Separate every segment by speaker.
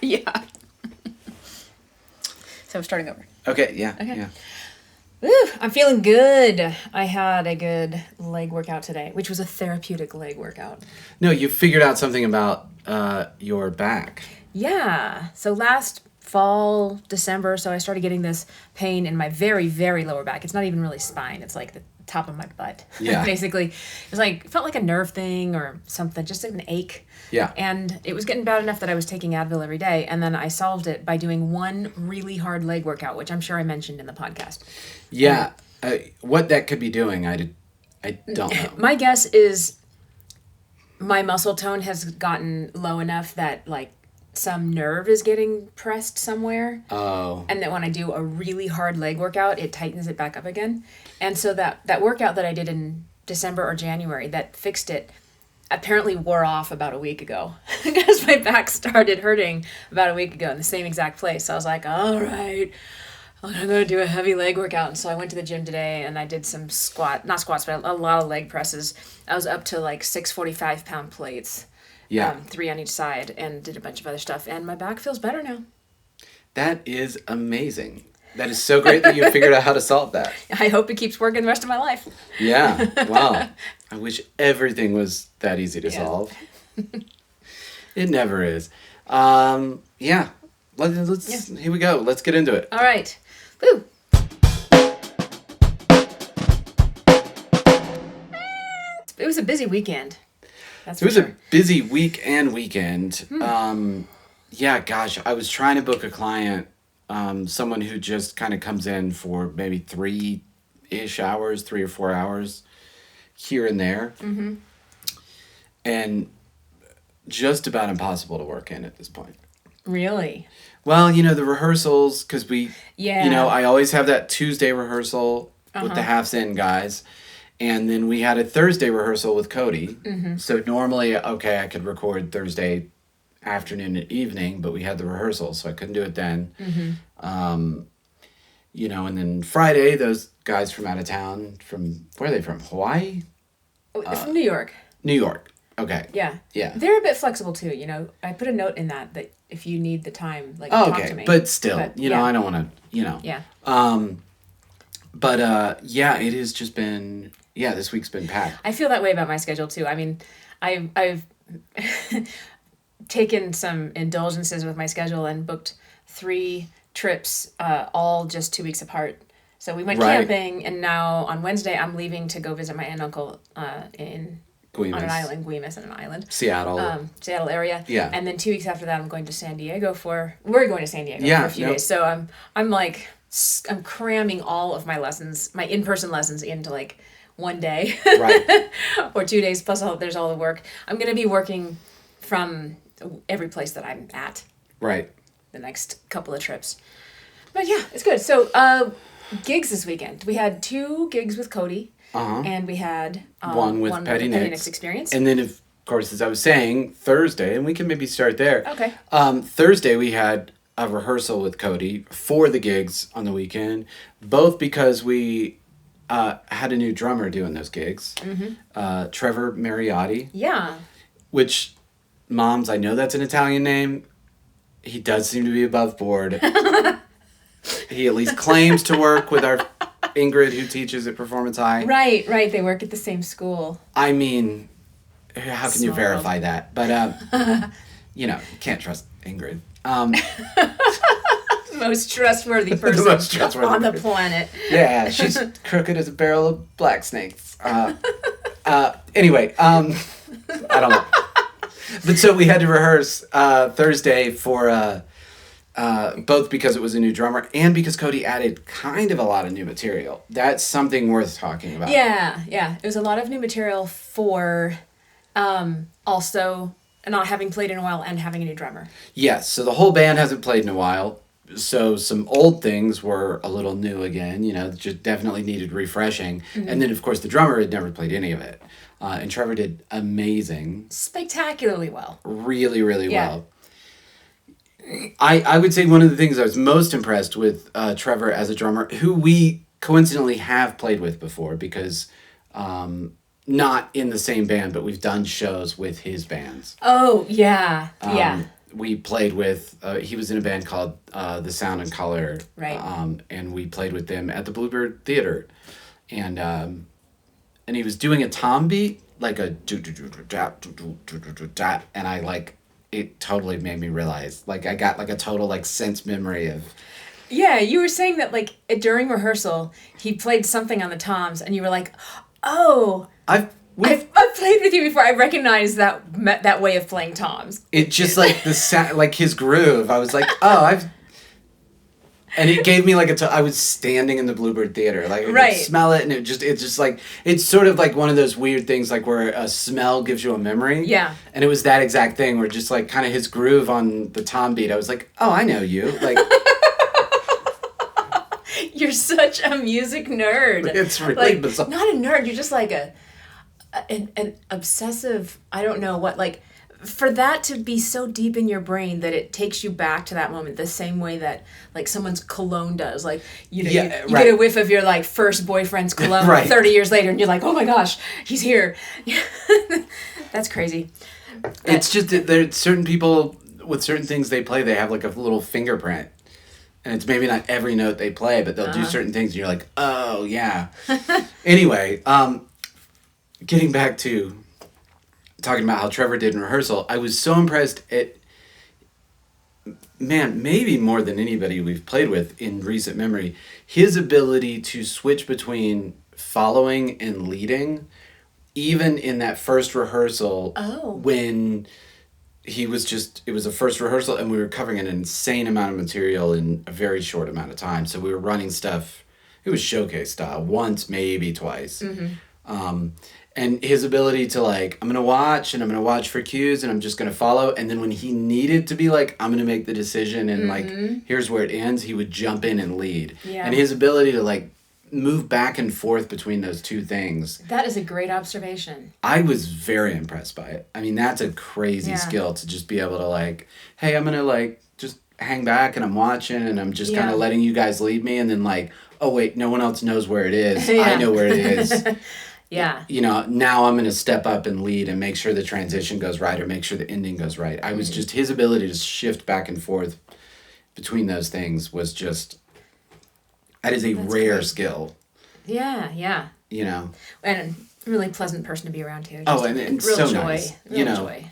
Speaker 1: Yeah. So I'm starting over.
Speaker 2: Okay, yeah,
Speaker 1: Okay.
Speaker 2: yeah.
Speaker 1: Woo, I'm feeling good. I had a good leg workout today, which was a therapeutic leg workout.
Speaker 2: No, you figured out something about your back.
Speaker 1: Yeah. So last fall, December, so I started getting this pain in my very, very lower back. It's not even really spine. It's like the top of my butt.
Speaker 2: Yeah.
Speaker 1: Basically. It was like, it felt like a nerve thing or something, just an ache.
Speaker 2: Yeah.
Speaker 1: And it was getting bad enough that I was taking Advil every day. And then I solved it by doing one really hard leg workout, which I'm sure I mentioned in the podcast.
Speaker 2: Yeah. What that could be doing, I don't know.
Speaker 1: My guess is my muscle tone has gotten low enough that like some nerve is getting pressed somewhere.
Speaker 2: Oh.
Speaker 1: And that when I do a really hard leg workout, it tightens it back up again. And so that workout that I did in December or January that fixed it apparently wore off about a week ago because my back started hurting about a week ago in the same exact place. So I was like, all right, I'm going to do a heavy leg workout. And so I went to the gym today and I did some not squats, but a lot of leg presses. I was up to like 6 45-pound plates.
Speaker 2: Yeah.
Speaker 1: 3 on each side, and did a bunch of other stuff. And my back feels better now.
Speaker 2: That is amazing. That is so great that you figured out how to solve that.
Speaker 1: I hope it keeps working the rest of my life.
Speaker 2: Yeah. Wow. I wish everything was that easy to solve. It never is. Yeah. Let's Here we go. Let's get into it.
Speaker 1: All right. Woo. It was a busy weekend. That's
Speaker 2: It was a busy week and weekend. Yeah, gosh, I was trying to book a client, someone who just kind of comes in for maybe 3-ish hours, 3 or 4 hours here and there. Mm-hmm. And just about impossible to work in at this point.
Speaker 1: Really?
Speaker 2: Well, the rehearsals, because
Speaker 1: Yeah.
Speaker 2: I always have that Tuesday rehearsal with the Half Zen guys. And then we had a Thursday rehearsal with Cody. Mm-hmm. So normally, okay, I could record Thursday afternoon and evening, but we had the rehearsal, so I couldn't do it then. Mm-hmm. And then Friday, those guys from out of town, where are they from? Hawaii?
Speaker 1: From New York.
Speaker 2: New York. Okay.
Speaker 1: Yeah.
Speaker 2: Yeah.
Speaker 1: They're a bit flexible too, I put a note in that if you need the time, talk to me.
Speaker 2: But still, I
Speaker 1: yeah.
Speaker 2: don't want to,
Speaker 1: Yeah.
Speaker 2: But it has just been, this week's been packed.
Speaker 1: I feel that way about my schedule too. I mean, I've taken some indulgences with my schedule and booked 3 trips, all just 2 weeks apart. So we went camping, and now on Wednesday I'm leaving to go visit my aunt and uncle in
Speaker 2: Guimas.
Speaker 1: on an island, Guimas on an island.
Speaker 2: Seattle.
Speaker 1: Seattle area.
Speaker 2: Yeah.
Speaker 1: And then 2 weeks after that I'm going to San Diego we're going to San Diego for a few days. So I'm cramming all of my lessons, my in-person lessons into like one day.
Speaker 2: Right.
Speaker 1: Or 2 days plus there's all the work. I'm going to be working from every place that I'm at.
Speaker 2: Right.
Speaker 1: The next couple of trips. But yeah, it's good. So gigs this weekend. We had 2 gigs with Cody.
Speaker 2: Uh-huh.
Speaker 1: And we had
Speaker 2: one with Petty Nicks
Speaker 1: Experience.
Speaker 2: And then, of course, as I was saying, Thursday, and we can maybe start there.
Speaker 1: Okay.
Speaker 2: Thursday, we had a rehearsal with Cody for the gigs on the weekend, both because we had a new drummer doing those gigs, Trevor Mariotti.
Speaker 1: Yeah.
Speaker 2: Which, moms, I know that's an Italian name. He does seem to be above board. He at least claims to work with our Ingrid, who teaches at Performance High.
Speaker 1: Right. They work at the same school.
Speaker 2: I mean, how can you verify that? But, can't trust Ingrid.
Speaker 1: Most trustworthy person on the planet.
Speaker 2: Yeah, she's crooked as a barrel of black snakes. Anyway, I don't know. But so we had to rehearse Thursday for both because it was a new drummer and because Cody added kind of a lot of new material. That's something worth talking about.
Speaker 1: Yeah. It was a lot of new material for also not having played in a while and having a new drummer.
Speaker 2: Yes, so the whole band hasn't played in a while. So some old things were a little new again, just definitely needed refreshing. Mm-hmm. And then, of course, the drummer had never played any of it. And Trevor did amazing.
Speaker 1: Spectacularly well.
Speaker 2: Really, really well. I would say one of the things I was most impressed with Trevor as a drummer, who we coincidentally have played with before because not in the same band, but we've done shows with his bands.
Speaker 1: Oh, yeah.
Speaker 2: we played with, he was in a band called The Sound and Color.
Speaker 1: Right.
Speaker 2: And we played with them at the Bluebird Theater. And he was doing a tom beat, like a do-do-do-do-dap, and I like, it totally made me realize, like, I got like a total like sense memory of.
Speaker 1: Yeah, you were saying that like during rehearsal he played something on the toms, and you were like, "Oh, I've played with you before. I recognize that way of playing toms."
Speaker 2: It just like the sound, like his groove. I was like, "Oh, I've." And it gave me like I was standing in the Bluebird Theater, like I
Speaker 1: right.
Speaker 2: could smell it, and it's just like, it's sort of like one of those weird things, like where a smell gives you a memory.
Speaker 1: Yeah.
Speaker 2: And it was that exact thing where just like kind of his groove on the tom beat. I was like, oh, I know you, like.
Speaker 1: You're such a music nerd.
Speaker 2: It's really
Speaker 1: like,
Speaker 2: bizarre.
Speaker 1: Not a nerd. You're just like an obsessive. I don't know what, like. For that to be so deep in your brain that it takes you back to that moment, the same way that like someone's cologne does, like you know, you
Speaker 2: right.
Speaker 1: get a whiff of your like first boyfriend's cologne
Speaker 2: right.
Speaker 1: 30 years later, and you're like, oh my gosh, he's here. That's crazy.
Speaker 2: It's just that there's certain people with certain things they play, they have like a little fingerprint, and it's maybe not every note they play, but they'll do certain things, and you're like, oh yeah. Anyway, getting back to talking about how Trevor did in rehearsal, I was so impressed at, man, maybe more than anybody we've played with in recent memory, his ability to switch between following and leading, even in that first rehearsal. When it was a first rehearsal and we were covering an insane amount of material in a very short amount of time. So we were running stuff, it was showcase style, once, maybe twice. And his ability to like, I'm going to watch for cues and I'm just going to follow. And then when he needed to be like, I'm going to make the decision and like, here's where it ends, he would jump in and lead.
Speaker 1: Yeah.
Speaker 2: And his ability to like move back and forth between those two things.
Speaker 1: That is a great observation.
Speaker 2: I was very impressed by it. I mean, that's a crazy skill to just be able to like, hey, I'm going to like just hang back and I'm watching and I'm just kind of letting you guys lead me. And then like, oh wait, no one else knows where it is. I know where it is.
Speaker 1: Yeah.
Speaker 2: You know, now I'm going to step up and lead and make sure the transition goes right or make sure the ending goes right. I was just, his ability to shift back and forth between those things was just, that is a rare skill.
Speaker 1: Yeah, yeah.
Speaker 2: You know?
Speaker 1: And a really pleasant person to be around too.
Speaker 2: Just and
Speaker 1: real
Speaker 2: so
Speaker 1: joy.
Speaker 2: Nice.
Speaker 1: Real
Speaker 2: you know,
Speaker 1: joy.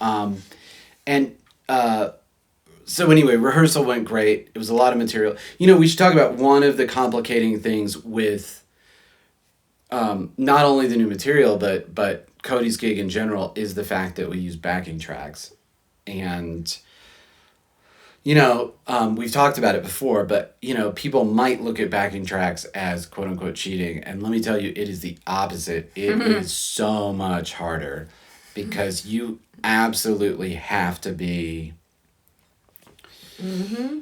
Speaker 2: So anyway, rehearsal went great. It was a lot of material. You know, we should talk about one of the complicating things with not only the new material, but Cody's gig in general is the fact that we use backing tracks. And, you know, we've talked about it before, but, you know, people might look at backing tracks as quote unquote cheating. And let me tell you, it is the opposite. It is so much harder because you absolutely have to be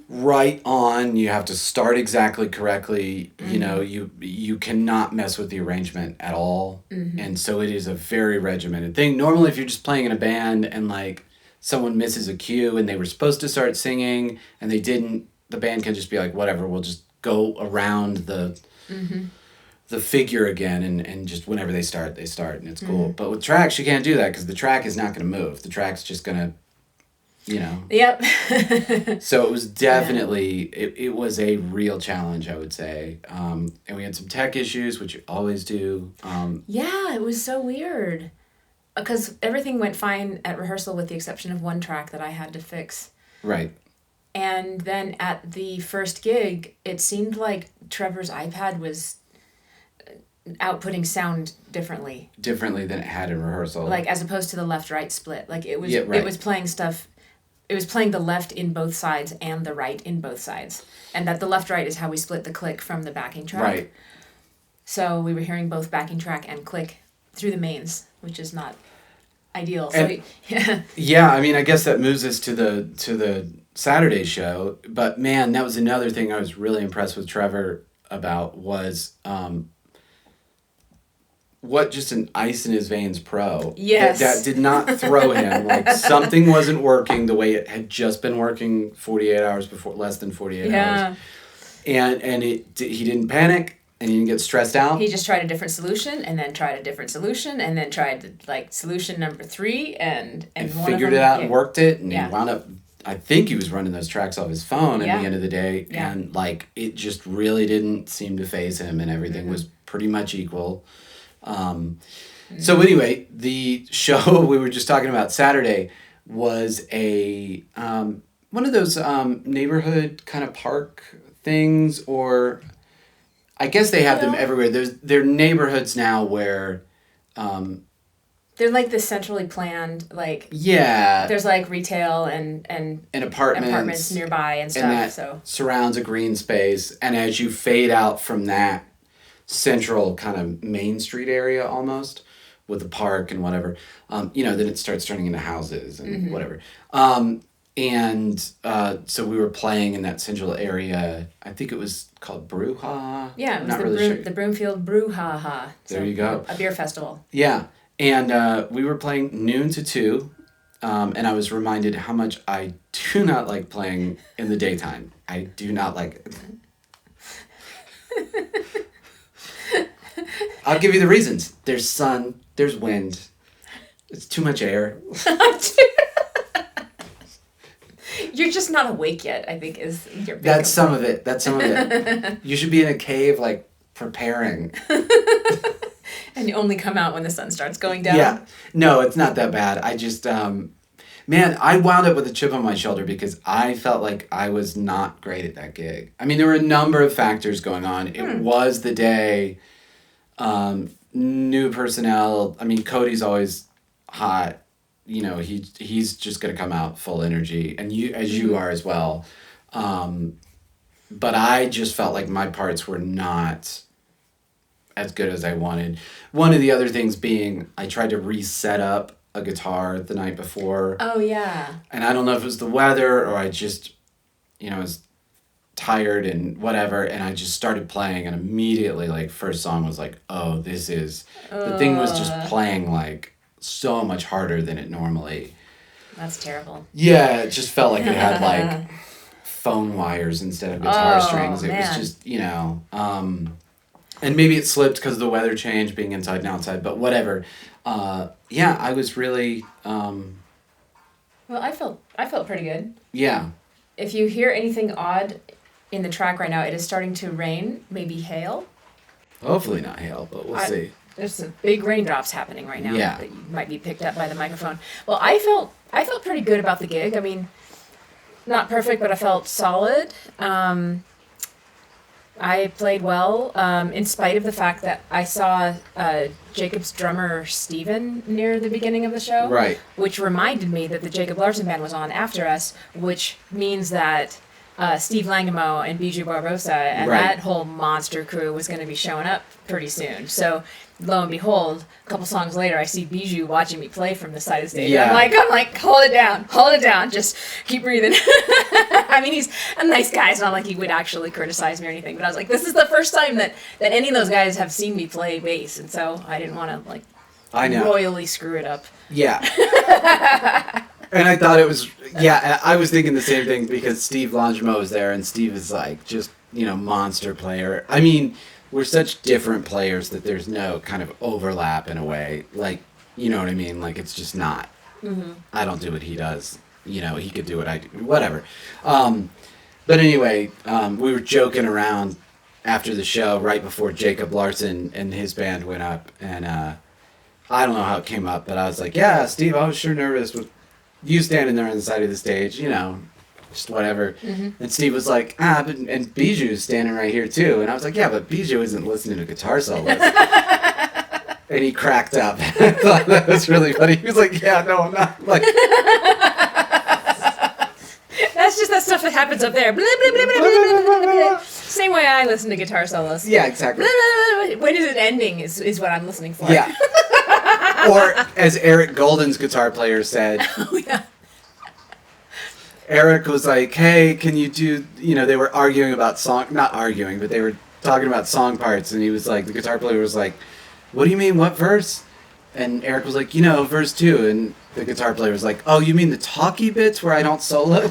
Speaker 2: right on. You have to start exactly correctly. You know, you cannot mess with the arrangement at all. And so it is a very regimented thing. Normally, if you're just playing in a band and like someone misses a cue and they were supposed to start singing and they didn't, the band can just be like, whatever, we'll just go around the figure again and just whenever they start and it's cool. But with tracks, you can't do that because the track is not going to move. The track's just going to, you know.
Speaker 1: Yep.
Speaker 2: So it was definitely, it was a real challenge, I would say. And we had some tech issues, which you always do.
Speaker 1: Yeah, it was so weird. Because everything went fine at rehearsal with the exception of one track that I had to fix.
Speaker 2: Right.
Speaker 1: And then at the first gig, it seemed like Trevor's iPad was outputting sound differently.
Speaker 2: Differently than it had in rehearsal.
Speaker 1: Like as opposed to the left-right split. Like it was
Speaker 2: Yeah, right.
Speaker 1: it was playing stuff, it was playing the left in both sides and the right in both sides. And that the left-right is how we split the click from the backing track.
Speaker 2: Right.
Speaker 1: So we were hearing both backing track and click through the mains, which is not ideal. So
Speaker 2: And- Yeah, I mean, I guess that moves us to the Saturday show. But man, that was another thing I was really impressed with Trevor about was what just an ice in his veins pro.
Speaker 1: Yes.
Speaker 2: That did not throw him. Like something wasn't working the way it had just been working 48 hours before, less than 48 hours. And he didn't panic and he didn't get stressed out.
Speaker 1: He just tried a different solution and then tried a different solution and then tried like solution number 3 and one
Speaker 2: figured
Speaker 1: of them,
Speaker 2: it out and worked it and
Speaker 1: Yeah.
Speaker 2: he wound up I think he was running those tracks off his phone at
Speaker 1: Yeah.
Speaker 2: the end of the day,
Speaker 1: Yeah.
Speaker 2: and like it just really didn't seem to phase him, and everything was pretty much equal. So anyway, the show we were just talking about Saturday was a one of those neighborhood kind of park things, or I guess they have them
Speaker 1: Yeah.
Speaker 2: everywhere. There are neighborhoods now where
Speaker 1: They're like the centrally planned, like
Speaker 2: yeah,
Speaker 1: there's like retail and apartments nearby and stuff.
Speaker 2: and that
Speaker 1: So
Speaker 2: surrounds a green space, and as you fade out from that central kind of main street area almost with the park and whatever, then it starts turning into houses and whatever. So we were playing in that central area. I think it was called Brouhaha.
Speaker 1: yeah, it was
Speaker 2: Not
Speaker 1: the
Speaker 2: really sure.
Speaker 1: the Broomfield Brouhaha.
Speaker 2: There you go.
Speaker 1: A beer festival.
Speaker 2: Yeah, and we were playing noon to 2, and I was reminded how much I do not like playing in the daytime. I do not like it. I'll give you the reasons. There's sun, there's wind, it's too much air.
Speaker 1: You're just not awake yet, I think, is your big
Speaker 2: That's some
Speaker 1: complaint.
Speaker 2: of it. That's some of it. You should be in a cave, like, preparing.
Speaker 1: And you only come out when the sun starts going down.
Speaker 2: Yeah. No, it's not that bad. I just, man, I wound up with a chip on my shoulder because I felt like I was not great at that gig. I mean, there were a number of factors going on. It was the day, new personnel. I mean, Cody's always hot. He's just gonna come out full energy, and you are as well. But I just felt like my parts were not as good as I wanted. One of the other things being I tried to reset up a guitar the night before.
Speaker 1: Oh, yeah.
Speaker 2: And I don't know if it was the weather or I just, was tired and whatever, and I just started playing, and immediately, like, first song was like, oh, this is... The thing was just playing, like, so much harder than it normally...
Speaker 1: That's terrible.
Speaker 2: Yeah, it just felt like it had, like, phone wires instead of guitar strings. It was
Speaker 1: man.
Speaker 2: just, and maybe it slipped because of the weather change, being inside and outside, but whatever. I was really...
Speaker 1: Well, I felt pretty good.
Speaker 2: Yeah.
Speaker 1: If you hear anything odd in the track right now, it is starting to rain, maybe hail.
Speaker 2: Hopefully not hail, but we'll see.
Speaker 1: There's some big raindrops happening right now
Speaker 2: Yeah.
Speaker 1: that might be picked up by the microphone. Well, I felt pretty good about the gig. I mean, not perfect, but I felt solid. I played well, in spite of the fact that I saw Jacob's drummer Steven near the beginning of the show.
Speaker 2: Right.
Speaker 1: Which reminded me that the Jacob Larson Band was on after us, which means that Steve Langamo and Bijou Barbosa and
Speaker 2: Right.
Speaker 1: that whole monster crew was going to be showing up pretty soon. So lo and behold, a couple songs later, I see Bijou watching me play from the side of the stage.
Speaker 2: Yeah.
Speaker 1: I'm like, hold it down, just keep breathing. I mean, he's a nice guy. It's not like he would actually criticize me or anything. But I was like, this is the first time that any of those guys have seen me play bass, and so I didn't want to
Speaker 2: I know.
Speaker 1: royally screw it up.
Speaker 2: Yeah. And I thought it was, I was thinking the same thing because Steve Langemo was there, and Steve is like just, monster player. I mean, we're such different players that there's no kind of overlap in a way. Like, you know what I mean? Like, it's just not. Mm-hmm. I don't do what he does. He could do what I do. Whatever. But anyway, we were joking around after the show right before Jacob Larson and his band went up, and I don't know how it came up, but I was like, yeah, Steve, I was sure nervous with you standing there on the side of the stage, just whatever. Mm-hmm. And Steve was like, and Bijou's standing right here too. And I was like, yeah, but Bijou isn't listening to guitar solos. And he cracked up. I thought that was really funny. He was like, yeah, no, I'm not. Like,
Speaker 1: That's just that stuff that happens up there. Blah, blah, blah, blah, blah, blah, blah, blah. Same way I listen to guitar solos.
Speaker 2: yeah, exactly.
Speaker 1: Blah, blah, blah, blah. When is it ending is what I'm listening for.
Speaker 2: Yeah. Or as Eric Golden's guitar player said,
Speaker 1: Oh, yeah.
Speaker 2: Eric was like, hey, can you do, they were arguing about not arguing, but they were talking about song parts, and he was like, the guitar player was like, what do you mean, what verse? And Eric was like, verse 2, and the guitar player was like, oh, you mean the talky bits where I don't solo?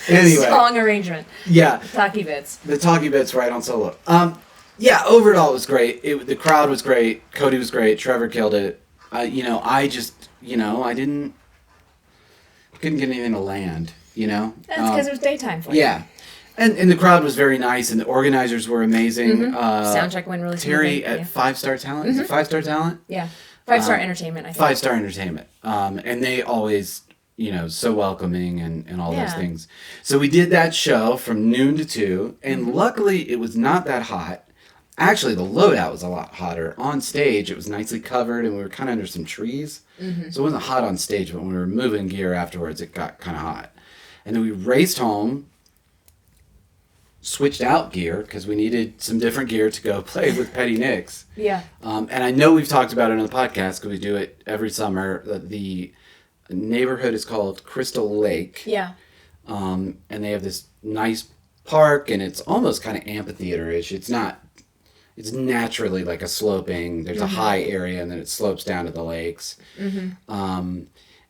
Speaker 2: Anyway.
Speaker 1: Song arrangement.
Speaker 2: Yeah.
Speaker 1: Talkie bits.
Speaker 2: The talky bits where I don't solo. Overall it was great. The crowd was great. Cody was great. Trevor killed it. I just, I didn't... couldn't get anything to land, you know?
Speaker 1: That's because it was daytime for you.
Speaker 2: Yeah. And the crowd was very nice, and the organizers were amazing.
Speaker 1: Soundcheck went really
Speaker 2: Terry
Speaker 1: smoothly.
Speaker 2: at 5-Star Talent. Is it 5-Star Talent?
Speaker 1: Yeah. 5-Star Entertainment, I think.
Speaker 2: 5-Star Entertainment. And they always, so welcoming and all those things. So we did that show from noon to 2, and luckily it was not that hot. Actually, the loadout was a lot hotter. On stage, it was nicely covered, and we were kind of under some trees. So it wasn't hot on stage, but when we were moving gear afterwards, it got kind of hot. And then we raced home, switched out gear because we needed some different gear to go play with Petty Nicks.
Speaker 1: Yeah.
Speaker 2: And I know we've talked about it on the podcast because we do it every summer. The neighborhood is called Crystal Lake.
Speaker 1: Yeah.
Speaker 2: And they have this nice park, and it's almost kind of amphitheater-ish. It's naturally like a sloping, there's a high area, and then it slopes down to the lakes.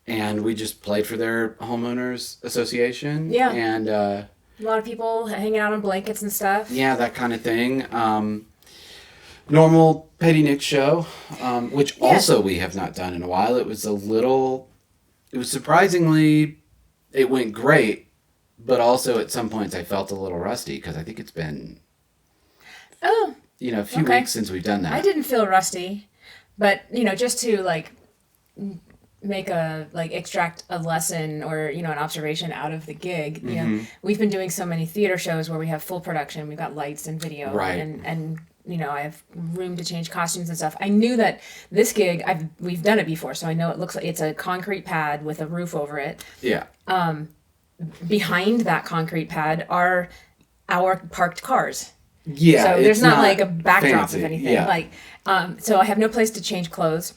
Speaker 2: And we just played for their homeowners association.
Speaker 1: Yeah.
Speaker 2: And
Speaker 1: A lot of people hanging out on blankets and stuff.
Speaker 2: yeah, that kind of thing. Normal Petty Nick show, which also we have not done in a while. It was surprisingly, it went great, but also at some points I felt a little rusty because I think it's been,
Speaker 1: Oh,
Speaker 2: a few
Speaker 1: Okay.
Speaker 2: weeks since we've done that.
Speaker 1: I didn't feel rusty, but just to extract a lesson or an observation out of the gig. We've been doing so many theater shows where we have full production. We've got lights and video,
Speaker 2: Right.
Speaker 1: and I have room to change costumes and stuff. I knew that this gig we've done it before, so I know it looks like it's a concrete pad with a roof over it.
Speaker 2: Yeah.
Speaker 1: Behind that concrete pad are our parked cars.
Speaker 2: Yeah.
Speaker 1: So there's
Speaker 2: it's
Speaker 1: not like a backdrop
Speaker 2: fancy.
Speaker 1: of anything.
Speaker 2: Yeah.
Speaker 1: So I have no place to change clothes.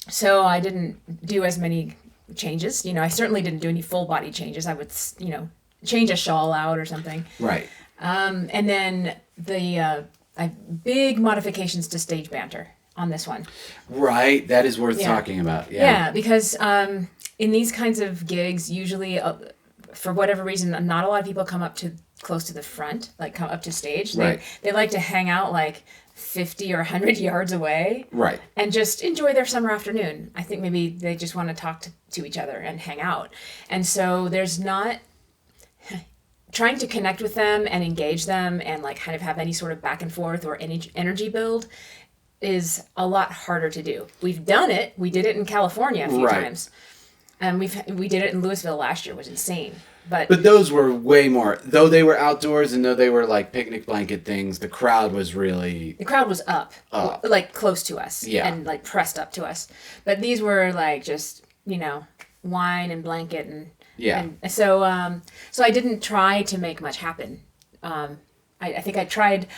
Speaker 1: So I didn't do as many changes. I certainly didn't do any full body changes. I would, change a shawl out or something.
Speaker 2: Right.
Speaker 1: And then I big modifications to stage banter on this one.
Speaker 2: Right. That is worth
Speaker 1: Yeah.
Speaker 2: talking about.
Speaker 1: Yeah, because in these kinds of gigs, usually, for whatever reason, not a lot of people come up to close to the front, come up to stage.
Speaker 2: Right.
Speaker 1: They like to hang out 50 or 100 yards away.
Speaker 2: Right.
Speaker 1: And just enjoy their summer afternoon. I think maybe they just want to talk to each other and hang out. And so there's not trying to connect with them and engage them and kind of have any sort of back and forth or energy build is a lot harder to do. We've done it. We did it in California a few
Speaker 2: Right.
Speaker 1: times. And we did it in Louisville last year, which was insane. But
Speaker 2: those were way more, though they were outdoors and though they were picnic blanket things, the crowd was really,
Speaker 1: the crowd was up. Close to us.
Speaker 2: Yeah.
Speaker 1: And pressed up to us. But these were just, wine and blanket and
Speaker 2: yeah.
Speaker 1: And so I didn't try to make much happen. I think I tried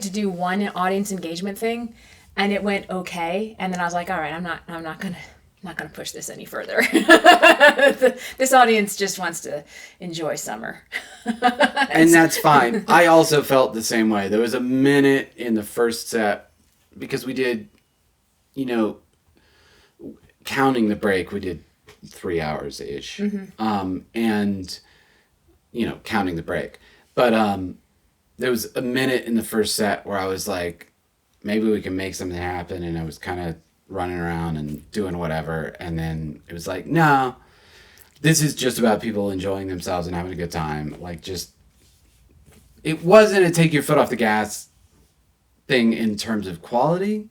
Speaker 1: to do one audience engagement thing, and it went okay. And then I was like, all right, I'm not gonna push this any further. This audience just wants to enjoy summer.
Speaker 2: And that's fine. I also felt the same way. There was a minute in the first set because we did, counting the break, we did 3 hours ish. And, counting the break. But there was a minute in the first set where I was like, maybe we can make something happen. And I was kind of running around and doing whatever. And then it was like, no, this is just about people enjoying themselves and having a good time. It wasn't a take your foot off the gas thing in terms of quality.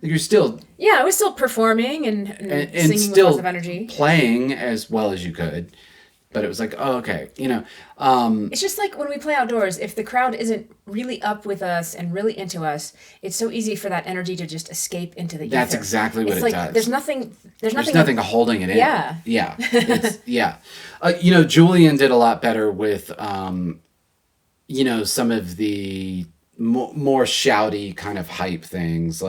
Speaker 2: You're still
Speaker 1: Yeah, I was still performing and singing
Speaker 2: still
Speaker 1: with lots of energy.
Speaker 2: playing as well as you could. But it was like, oh, okay,
Speaker 1: It's just when we play outdoors, if the crowd isn't really up with us and really into us, it's so easy for that energy to just escape into the ether.
Speaker 2: That's exactly what
Speaker 1: it's
Speaker 2: it does.
Speaker 1: There's nothing
Speaker 2: holding it in.
Speaker 1: Yeah.
Speaker 2: Yeah. Yeah. Julian did a lot better with, some of the more shouty kind of hype things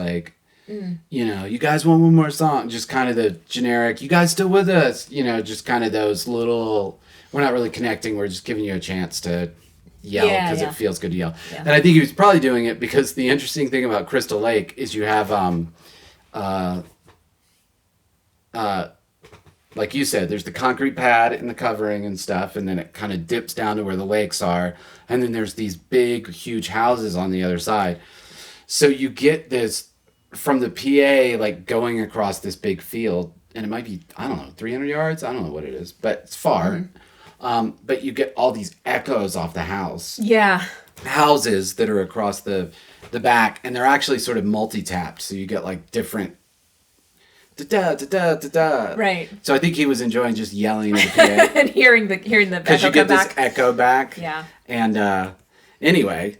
Speaker 2: you guys want one more song, just kind of the generic, you guys still with us, just kind of those little, we're not really connecting, we're just giving you a chance to yell because it feels good to yell.
Speaker 1: Yeah.
Speaker 2: And I think he was probably doing it because the interesting thing about Crystal Lake is you have like you said, there's the concrete pad and the covering and stuff, and then it kind of dips down to where the lakes are, and then there's these big huge houses on the other side. So you get this from the PA going across this big field, and it might be, I don't know, 300 yards. I don't know what it is, but it's far. But you get all these echoes off the houses that are across the back, and they're actually sort of multi-tapped, so you get like different da da da da da.
Speaker 1: Right.
Speaker 2: So I think he was enjoying just yelling at the PA
Speaker 1: And hearing the
Speaker 2: because
Speaker 1: echo
Speaker 2: you get
Speaker 1: come
Speaker 2: this
Speaker 1: back.
Speaker 2: echo back.
Speaker 1: Yeah.
Speaker 2: And anyway,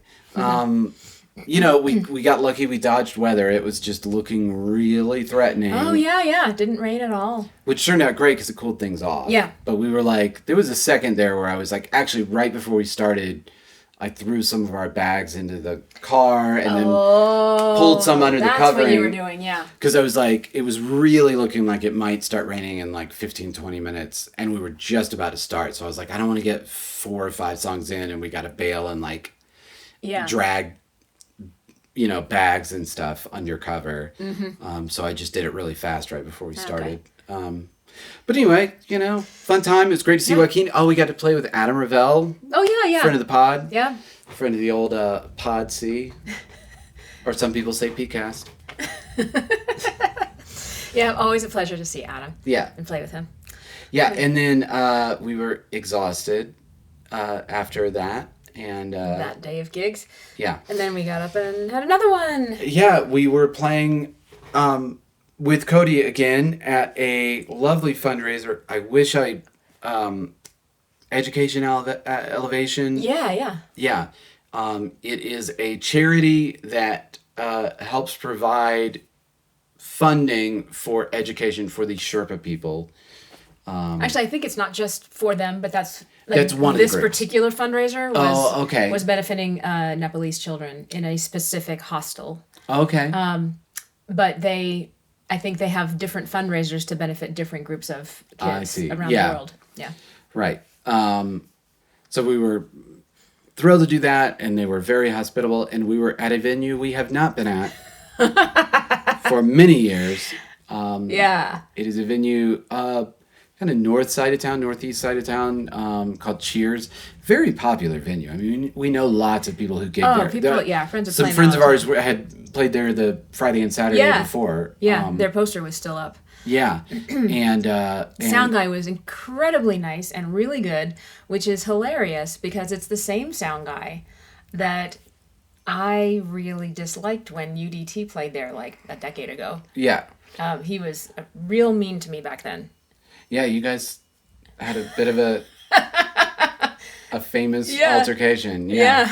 Speaker 2: you know, we got lucky. We dodged weather. It was just looking really threatening.
Speaker 1: Oh yeah. It didn't rain at all.
Speaker 2: Which turned out great because it cooled things off.
Speaker 1: Yeah.
Speaker 2: But we were like, there was a second there where I was like, actually, right before we started, I threw some of our bags into the car and then pulled some under the covering.
Speaker 1: That's what you were doing, yeah.
Speaker 2: Because I was like, it was really looking like it might start raining in like 15, 20 minutes. And we were just about to start. So I was like, I don't want to get 4 or 5 songs in and we got to bail and like drag, you know, bags and stuff under cover. So I just did it really fast right before we started. But anyway, you know, fun time. It was great to see Joaquin. Oh, we got to play with Adam Revell.
Speaker 1: Oh, yeah.
Speaker 2: Friend of the pod.
Speaker 1: Yeah.
Speaker 2: Friend of the old Pod C. Or some people say PCast.
Speaker 1: Yeah, always a pleasure to see Adam.
Speaker 2: Yeah.
Speaker 1: And play with him.
Speaker 2: Yeah, and then we were exhausted after that. And
Speaker 1: that day of gigs.
Speaker 2: Yeah.
Speaker 1: And then we got up and had another one.
Speaker 2: Yeah, we were playing with Cody again at a lovely fundraiser. I wish I Education Elevation.
Speaker 1: Yeah.
Speaker 2: Yeah. It is a charity that helps provide funding for education for the Sherpa people.
Speaker 1: Actually, I think it's not just for them, but that's
Speaker 2: one of the
Speaker 1: this
Speaker 2: groups.
Speaker 1: particular fundraiser was
Speaker 2: okay.
Speaker 1: was benefiting Nepalese children in a specific hostel.
Speaker 2: Okay.
Speaker 1: But I think they have different fundraisers to benefit different groups of kids around the world. Yeah.
Speaker 2: Right. So we were thrilled to do that, and they were very hospitable, and we were at a venue we have not been at for many years.
Speaker 1: Yeah.
Speaker 2: It is a venue kind of northeast side of town called Cheers. Very popular venue. I mean, we know lots of people who gig there.
Speaker 1: Friends of
Speaker 2: some friends of ours had played there the Friday and Saturday before.
Speaker 1: Yeah, their poster was still up.
Speaker 2: Yeah, and
Speaker 1: sound guy was incredibly nice and really good, which is hilarious because it's the same sound guy that I really disliked when UDT played there like a decade ago.
Speaker 2: Yeah.
Speaker 1: He was real mean to me back then.
Speaker 2: Yeah, you guys had a bit of a famous altercation. Yeah.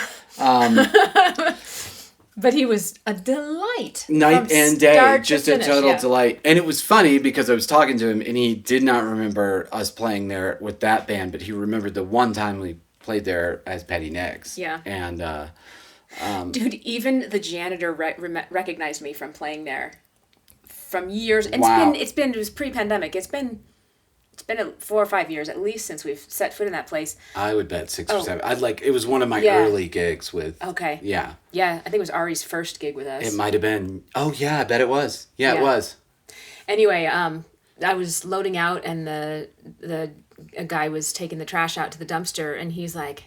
Speaker 1: But he was a delight.
Speaker 2: Night and day, just a total delight. And it was funny because I was talking to him and he did not remember us playing there with that band, but he remembered the one time we played there as Petty Nicks.
Speaker 1: Yeah.
Speaker 2: And,
Speaker 1: dude, even the janitor recognized me from playing there from years. And it was pre-pandemic. It's been 4 or 5 years at least since we've set foot in that place.
Speaker 2: I would bet 6 or 7. It was one of my early gigs with.
Speaker 1: Okay.
Speaker 2: Yeah.
Speaker 1: Yeah, I think it was Ari's first gig with us.
Speaker 2: It might have been. Oh yeah, I bet it was. Yeah, it was.
Speaker 1: Anyway, I was loading out and a guy was taking the trash out to the dumpster and he's like,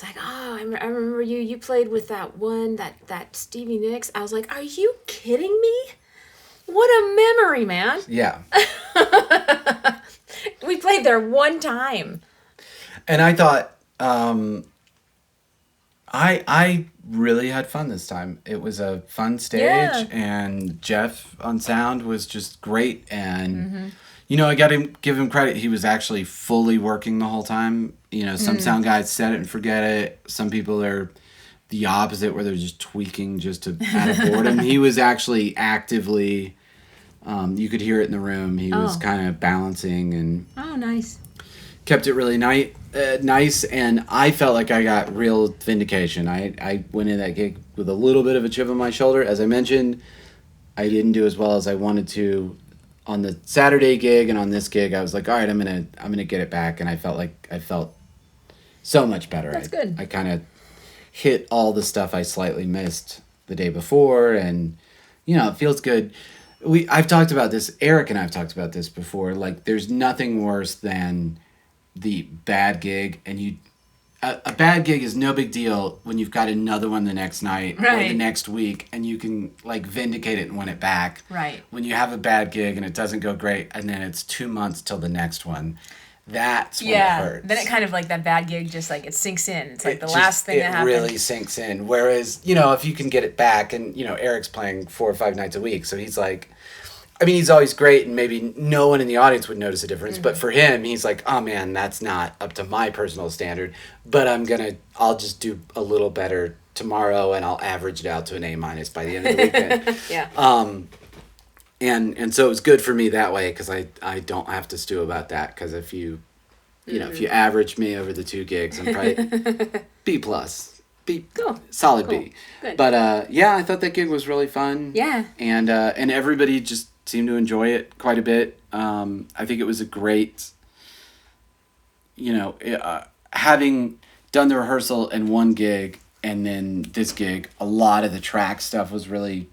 Speaker 1: oh, I remember you. You played with that one, that Stevie Nicks. I was like, are you kidding me? What a memory, man.
Speaker 2: Yeah.
Speaker 1: We played there one time.
Speaker 2: And I thought, I really had fun this time. It was a fun stage, and Jeff on sound was just great. And, you know, I got to give him credit. He was actually fully working the whole time. You know, some sound guys set it and forget it. Some people are the opposite, where they're just tweaking just to out of boredom. He was actually actively... you could hear it in the room. He was kind of balancing and...
Speaker 1: Oh, nice.
Speaker 2: Kept it really nice, and I felt like I got real vindication. I went in that gig with a little bit of a chip on my shoulder. As I mentioned, I didn't do as well as I wanted to on the Saturday gig, and on this gig, I was like, all right, I'm gonna get it back, and I felt so much better.
Speaker 1: That's good.
Speaker 2: I kind of hit all the stuff I slightly missed the day before, and you know, it feels good. I've talked about this. Eric and I've talked about this before. Like, there's nothing worse than the bad gig, and a bad gig is no big deal when you've got another one the next night or
Speaker 1: Right.
Speaker 2: the next week, and you can like vindicate it and win it back.
Speaker 1: Right.
Speaker 2: When you have a bad gig and it doesn't go great, and then it's 2 months till the next one, that's when it hurts.
Speaker 1: Then it kind of like that bad gig just like it sinks in. It's like
Speaker 2: It
Speaker 1: the
Speaker 2: just-
Speaker 1: last thing that happened.
Speaker 2: It really sinks in. Whereas, you know, if you can get it back, and, you know, Eric's playing 4 or 5 nights a week, so he's like, I mean, he's always great, and maybe no one in the audience would notice a difference, but for him, he's like, oh man, that's not up to my personal standard, but I'll just do a little better tomorrow, and I'll average it out to an A- by the end of the weekend.
Speaker 1: Yeah.
Speaker 2: And so it was good for me that way, because I don't have to stew about that, because if you know, if you average me over the 2 gigs, I'm probably B plus. B,
Speaker 1: Cool.
Speaker 2: solid
Speaker 1: Cool.
Speaker 2: B.
Speaker 1: Good.
Speaker 2: But yeah, I thought that gig was really fun.
Speaker 1: Yeah.
Speaker 2: And everybody just seemed to enjoy it quite a bit. I think it was a great, you know, having done the rehearsal and one gig and then this gig, a lot of the track stuff was really,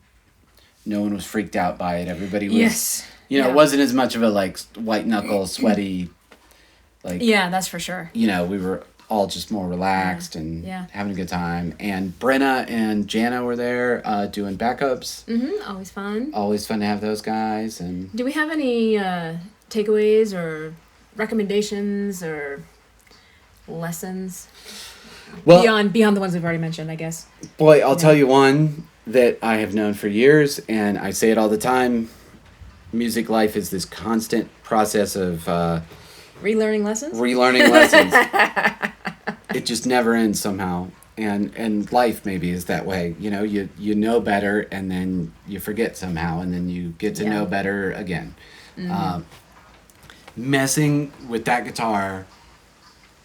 Speaker 2: no one was freaked out by it. Everybody was,
Speaker 1: Yes.
Speaker 2: you know,
Speaker 1: Yeah.
Speaker 2: it wasn't as much of a like white knuckle, sweaty, like,
Speaker 1: Yeah, that's for sure.
Speaker 2: you know, we were all just more relaxed and
Speaker 1: Yeah.
Speaker 2: having a good time. And Brenna and Jana were there doing backups.
Speaker 1: Always fun.
Speaker 2: Always fun to have those guys. And
Speaker 1: Do we have any takeaways or recommendations or lessons
Speaker 2: well,
Speaker 1: beyond the ones we've already mentioned? I guess.
Speaker 2: boy, I'll tell you one that I have known for years, and I say it all the time. Music life is this constant process of
Speaker 1: Relearning lessons.
Speaker 2: relearning lessons. It just never ends somehow. And life maybe is that way. You know, you know better, and then you forget somehow, and then you get to know better again. Messing with that guitar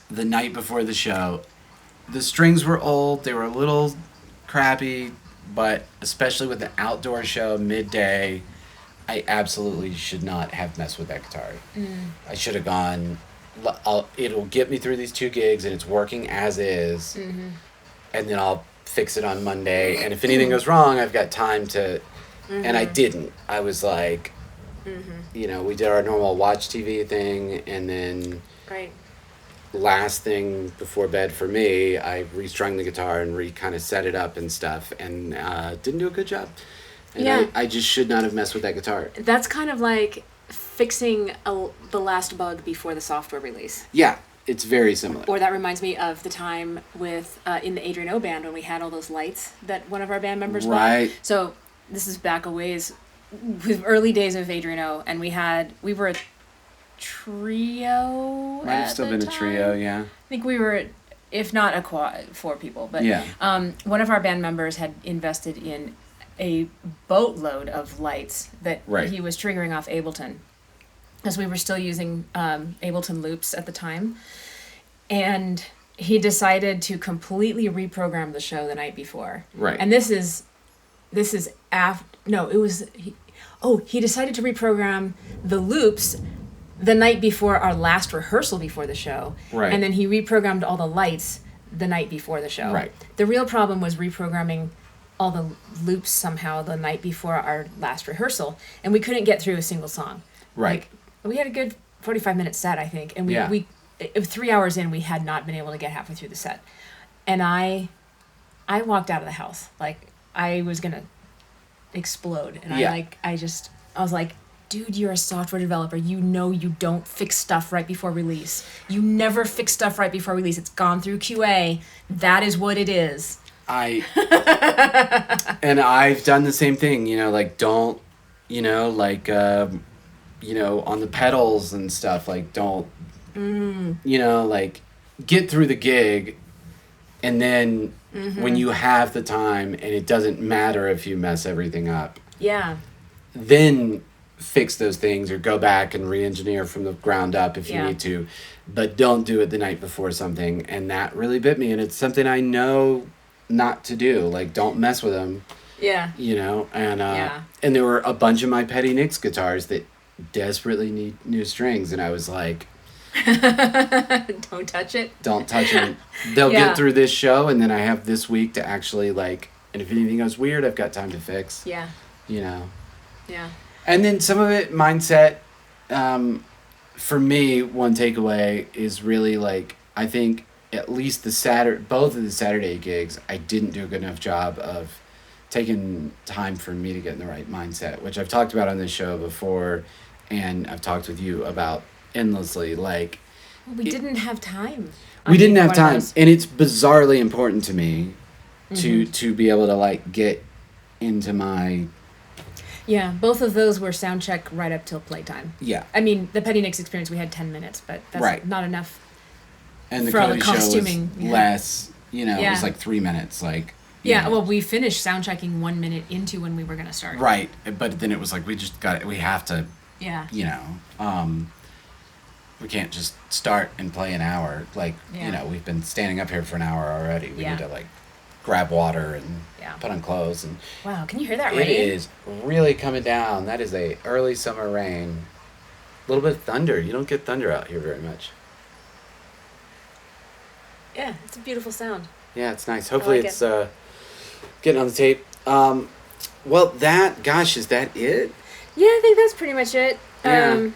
Speaker 2: the night before the show, the strings were old, they were a little crappy, but especially with the outdoor show midday, I absolutely should not have messed with that guitar. I should have gone, it'll get me through these 2 gigs and it's working as is, and then I'll fix it on Monday, and if anything goes wrong, I've got time to, and I didn't. I was like, you know, we did our normal watch TV thing, and then
Speaker 1: Right.
Speaker 2: last thing before bed for me, I restrung the guitar and kind of set it up and stuff, and didn't do a good job. And
Speaker 1: Yeah.
Speaker 2: I just should not have messed with that guitar.
Speaker 1: That's kind of like fixing the last bug before the software release.
Speaker 2: Yeah, it's very similar.
Speaker 1: Or that reminds me of the time with in the Adrian O band when we had all those lights that one of our band members bought.
Speaker 2: Right.
Speaker 1: So this is back a ways, with early days of Adrian O, and we were a trio.
Speaker 2: Might have
Speaker 1: at
Speaker 2: still
Speaker 1: the
Speaker 2: been a
Speaker 1: time.
Speaker 2: trio, yeah.
Speaker 1: I think we were, if not a quad, 4 people. But
Speaker 2: Yeah.
Speaker 1: one of our band members had invested in a boatload of lights that
Speaker 2: Right.
Speaker 1: he was triggering off Ableton, because we were still using Ableton loops at the time. And he decided to completely reprogram the show the night before.
Speaker 2: Right.
Speaker 1: And this is after, no, it was, he decided to reprogram the loops the night before our last rehearsal before the show.
Speaker 2: Right.
Speaker 1: And then he reprogrammed all the lights the night before the show.
Speaker 2: Right.
Speaker 1: The real problem was reprogramming all the loops somehow the night before our last rehearsal, and we couldn't get through a single song.
Speaker 2: Right.
Speaker 1: Like, we had a good 45-minute set, I think, and
Speaker 2: Yeah.
Speaker 1: we 3 hours in, we had not been able to get halfway through the set. And I walked out of the house like I was gonna explode, and
Speaker 2: Yeah.
Speaker 1: I was like, dude, you're a software developer. You know you don't fix stuff right before release. You never fix stuff right before release. It's gone through QA. That is what it is.
Speaker 2: And I've done the same thing, you know, like don't, you know, like, you know, on the pedals and stuff, like don't, you know, like get through the gig, and then when you have the time and it doesn't matter if you mess everything up,
Speaker 1: Yeah.
Speaker 2: then fix those things or go back and re-engineer from the ground up if you
Speaker 1: Yeah.
Speaker 2: need to, but don't do it the night before something. And that really bit me, and it's something I know not to do. Like, don't mess with them,
Speaker 1: Yeah.
Speaker 2: you know. And
Speaker 1: Yeah.
Speaker 2: and there were a bunch of my Petty Nicks guitars that desperately need new strings, and I was like,
Speaker 1: Don't touch it.
Speaker 2: don't touch them. They'll
Speaker 1: Yeah.
Speaker 2: get through this show, and then I have this week to actually, like, and if anything goes weird, I've got time to fix,
Speaker 1: Yeah.
Speaker 2: you know.
Speaker 1: Yeah.
Speaker 2: And then some of it, mindset, for me, one takeaway is really, like, I think at least both of the Saturday gigs, I didn't do a good enough job of taking time for me to get in the right mindset, which I've talked about on this show before, and I've talked with you about endlessly. Like,
Speaker 1: We didn't have time.
Speaker 2: we didn't have time, and it's bizarrely important to me to be able to like get into my
Speaker 1: Yeah, both of those were sound check right up till playtime.
Speaker 2: yeah.
Speaker 1: I mean, the Petty Nicks experience, we had 10 minutes, but that's
Speaker 2: Right.
Speaker 1: not enough.
Speaker 2: And the
Speaker 1: For all the
Speaker 2: Cody show was
Speaker 1: costuming, yeah.
Speaker 2: less, it
Speaker 1: Yeah.
Speaker 2: was like 3 minutes, like.
Speaker 1: Yeah, well, we finished sound checking 1 minute into when we were going to start.
Speaker 2: Right, but then it was like, we have to,
Speaker 1: Yeah.
Speaker 2: we can't just start and play an hour. Like,
Speaker 1: Yeah.
Speaker 2: we've been standing up here for an hour already. We
Speaker 1: Yeah.
Speaker 2: need to like grab water and
Speaker 1: Yeah.
Speaker 2: put on clothes. And
Speaker 1: Wow, can you hear that
Speaker 2: it
Speaker 1: rain?
Speaker 2: is really coming down. That is a early summer rain. A little bit of thunder. You don't get thunder out here very much.
Speaker 1: Yeah, it's a beautiful sound.
Speaker 2: Yeah, it's nice. Hopefully
Speaker 1: like
Speaker 2: it's getting on the tape. Well, is that it?
Speaker 1: Yeah, I think that's pretty much it.
Speaker 2: Yeah.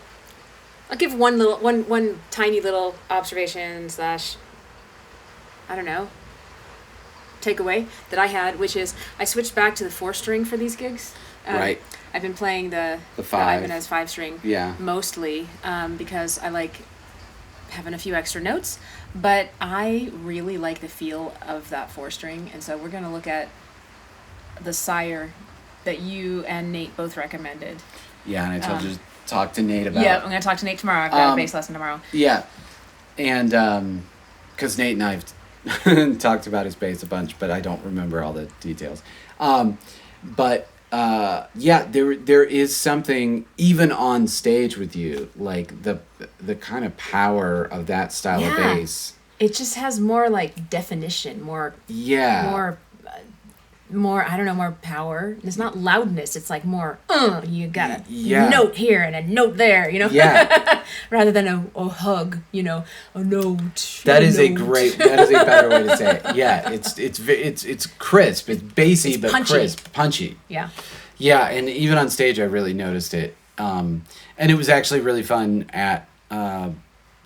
Speaker 1: I'll give one tiny little observation / I don't know, takeaway that I had, which is I switched back to the 4-string for these gigs.
Speaker 2: Right.
Speaker 1: I've been playing the
Speaker 2: 5.
Speaker 1: Ibanez 5-string
Speaker 2: Yeah.
Speaker 1: mostly because I like having a few extra notes, but I really like the feel of that 4-string, and so we're going to look at the Sire that you and Nate both recommended.
Speaker 2: Yeah, and I told you to talk to Nate about.
Speaker 1: Yeah, I'm going to talk to Nate tomorrow. I've got a bass lesson tomorrow.
Speaker 2: Yeah, and because Nate and I've talked about his bass a bunch, but I don't remember all the details. But there is something even on stage with you, like the kind of power of that style of
Speaker 1: Yeah.
Speaker 2: bass.
Speaker 1: It just has more like definition, more I don't know, more power. It's not loudness. It's like more, you got a
Speaker 2: Yeah.
Speaker 1: note here and a note there,
Speaker 2: Yeah.
Speaker 1: rather than a hug, a note.
Speaker 2: That
Speaker 1: a
Speaker 2: is
Speaker 1: note.
Speaker 2: that is a better way to say it. Yeah, it's crisp, it's bassy, but
Speaker 1: punchy.
Speaker 2: crisp, punchy.
Speaker 1: Yeah.
Speaker 2: Yeah, and even on stage I really noticed it. And it was actually really fun at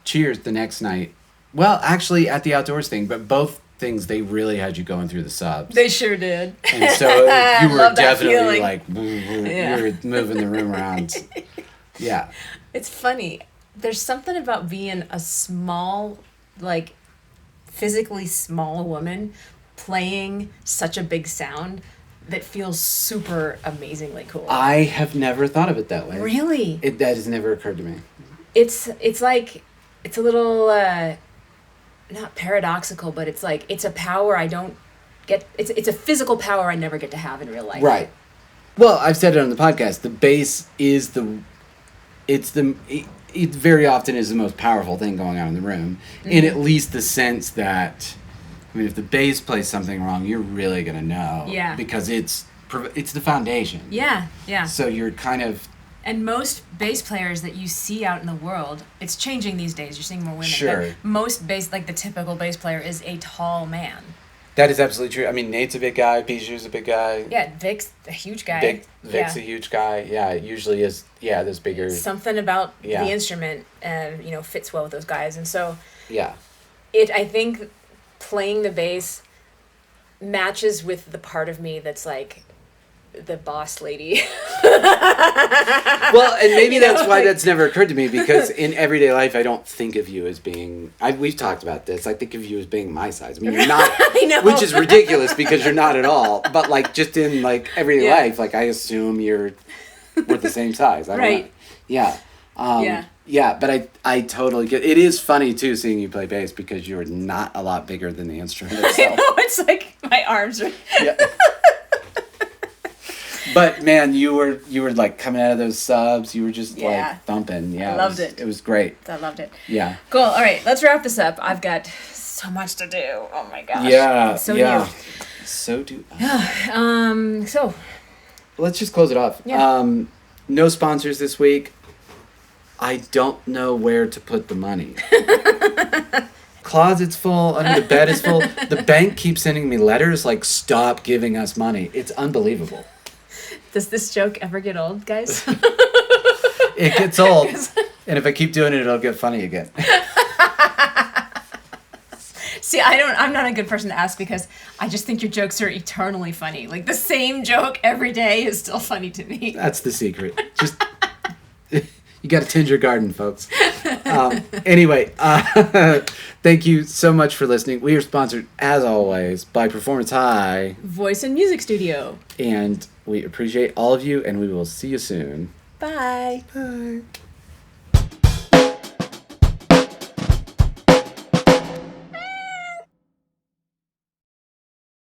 Speaker 2: Cheers the next night. Well, actually at the outdoors thing, but both things they really had you going through the subs.
Speaker 1: They sure did.
Speaker 2: And so you were
Speaker 1: Love that
Speaker 2: definitely
Speaker 1: feeling.
Speaker 2: like
Speaker 1: Yeah.
Speaker 2: you were moving the room around. Yeah.
Speaker 1: It's funny. There's something about being a small, like, physically small woman playing such a big sound that feels super amazingly cool.
Speaker 2: I have never thought of it that way.
Speaker 1: Really?
Speaker 2: That has never occurred to me.
Speaker 1: It's like, it's a little, not paradoxical, but it's like, it's a power I don't get, it's a physical power I never get to have in real life.
Speaker 2: Right. Well, I've said it on the podcast. The bass is it very often is the most powerful thing going on in the room, in at least the sense that, I mean, if the bass plays something wrong, you're really gonna know.
Speaker 1: Yeah.
Speaker 2: Because it's the foundation.
Speaker 1: Yeah, yeah.
Speaker 2: So you're kind of.
Speaker 1: And most bass players that you see out in the world, it's changing these days. You're seeing more women.
Speaker 2: Sure.
Speaker 1: But most bass, like the typical bass player, is a tall man.
Speaker 2: That is absolutely true. I mean, Nate's a big guy. Bijou's a big guy.
Speaker 1: Yeah, Vic's a huge guy.
Speaker 2: Vic's a huge guy. Yeah, it usually is. Yeah, there's bigger.
Speaker 1: Something about
Speaker 2: Yeah.
Speaker 1: the instrument, fits well with those guys, and so
Speaker 2: Yeah.
Speaker 1: I think playing the bass matches with the part of me that's like the boss lady.
Speaker 2: Well, and maybe that's why that's never occurred to me, because in everyday life, I don't think of you as being. We've talked about this. I think of you as being my size. I mean, you're not,
Speaker 1: I know.
Speaker 2: which is ridiculous because you're not at all. But like, just in like everyday
Speaker 1: Yeah.
Speaker 2: life, like I assume we're the same size. I don't
Speaker 1: Right.
Speaker 2: know. Yeah.
Speaker 1: Yeah.
Speaker 2: Yeah, but I totally get. It is funny too seeing you play bass because you're not a lot bigger than the instrument
Speaker 1: I
Speaker 2: itself.
Speaker 1: know, it's like my arms are.
Speaker 2: Yeah. But man, you were like coming out of those subs. You were just
Speaker 1: Yeah.
Speaker 2: like thumping. Yeah,
Speaker 1: I loved it.
Speaker 2: It was great.
Speaker 1: I loved it.
Speaker 2: Yeah.
Speaker 1: Cool. All right, let's wrap this up. I've got so much to do. Oh my gosh.
Speaker 2: Yeah.
Speaker 1: So
Speaker 2: yeah.
Speaker 1: new.
Speaker 2: So do I.
Speaker 1: So
Speaker 2: Let's just close it off.
Speaker 1: Yeah.
Speaker 2: No sponsors this week. I don't know where to put the money. Closet's full, under the bed is full. The bank keeps sending me letters like, stop giving us money. It's unbelievable.
Speaker 1: does this joke ever get old, guys?
Speaker 2: It gets old. And if I keep doing it, it'll get funny again.
Speaker 1: I'm not a good person to ask because I just think your jokes are eternally funny. Like the same joke every day is still funny to me.
Speaker 2: That's the secret. Just you got to tend your garden, folks. Anyway, thank you so much for listening. We are sponsored, as always, by Performance High.
Speaker 1: Voice and Music Studio.
Speaker 2: And we appreciate all of you, and we will see you soon.
Speaker 1: Bye.
Speaker 2: Bye.